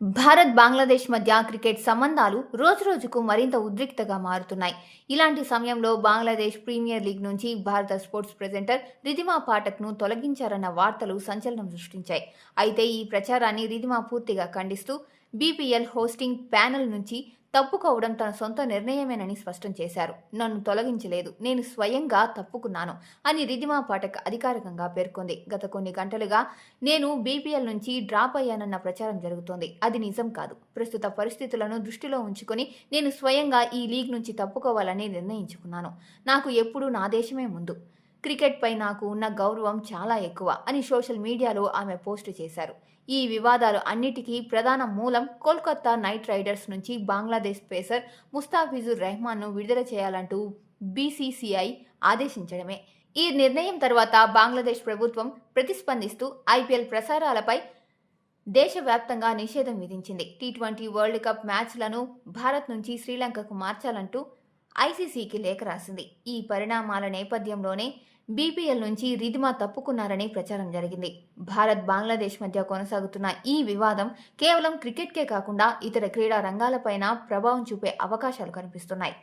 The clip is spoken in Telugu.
భారత్ బంగ్లాదేశ్ మధ్య క్రికెట్ సంబంధాలు రోజురోజుకు మరింత ఉద్రిక్తగా మారుతున్నాయి. ఇలాంటి సమయంలో బంగ్లాదేశ్ ప్రీమియర్ లీగ్ నుంచి భారత స్పోర్ట్స్ ప్రెజెంటర్ రిధిమా పాఠక్ను తొలగించారన్న వార్తలు సంచలనం సృష్టించాయి. అయితే ఈ ప్రచారాన్ని రిధిమా పూర్తిగా ఖండిస్తూ బీపీఎల్ హోస్టింగ్ ప్యానెల్ నుంచి తప్పుకోవడం తన సొంత నిర్ణయమేనని స్పష్టం చేశారు. నన్ను తొలగించలేదు, నేను స్వయంగా తప్పుకున్నాను అని రిధిమా పాఠక్ అధికారికంగా పేర్కొంది. గత కొన్ని గంటలుగా నేను బీపీఎల్ నుంచి డ్రాప్ అయ్యానన్న ప్రచారం జరుగుతోంది. అది నిజం కాదు. ప్రస్తుత పరిస్థితులను దృష్టిలో ఉంచుకొని నేను స్వయంగా ఈ లీగ్ నుంచి తప్పుకోవాలని నిర్ణయించుకున్నాను. నాకు ఎప్పుడూ నా దేశమే ముందు. క్రికెట్పై నాకు ఉన్న గౌరవం చాలా ఎక్కువ అని సోషల్ మీడియాలో ఆమె పోస్టు చేశారు. ఈ వివాదాలు అన్నిటికీ ప్రధాన మూలం కోల్కతా నైట్ రైడర్స్ నుంచి బంగ్లాదేశ్ పేసర్ ముస్తాఫిజుర్ రెహమాన్ను విడుదల చేయాలంటూ బీసీసీఐ ఆదేశించడమే. ఈ నిర్ణయం తర్వాత బంగ్లాదేశ్ ప్రభుత్వం ప్రతిస్పందిస్తూ ఐపీఎల్ ప్రసారాలపై దేశవ్యాప్తంగా నిషేధం విధించింది. టీ20 వరల్డ్ కప్ మ్యాచ్లను భారత్ నుంచి శ్రీలంకకు మార్చాలంటూ ఐసీసీకి లేఖ రాసింది. ఈ పరిణామాల నేపథ్యంలోనే బీపీఎల్ నుంచి రిధిమా తప్పుకున్నారని ప్రచారం జరిగింది. భారత్ బంగ్లాదేశ్ మధ్య కొనసాగుతున్న ఈ వివాదం కేవలం క్రికెట్కే కాకుండా ఇతర క్రీడా రంగాలపైన ప్రభావం చూపే అవకాశాలు కనిపిస్తున్నాయి.